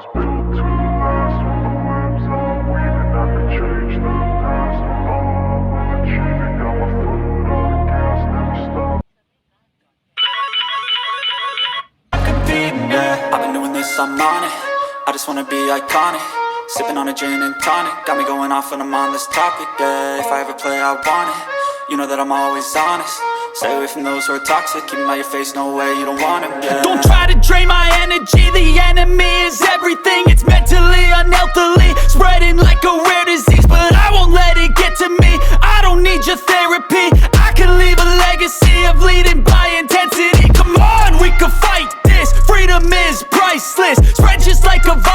was built to last. With the webs I'm weaving, I could change the past. With all I'm achieving, got my foot on the gas, never stop. Yeah, I've been doing this, I'm on it. I just wanna be iconic. Sipping on a gin and tonic, got me going off when I'm on this topic. Yeah, if I ever play, I want it. You know that I'm always honest. Stay away from those who are toxic. Keep them out your face, no way, you don't want it. Yeah. Don't try to drain my energy. The enemy is everything. It's mentally, unhealthily, spreading like a rare disease. But I won't let it get to me. I don't need your therapy. I can leave a legacy of leading by intensity. Come on, we can fight this. Freedom is priceless. Spread just like a virus.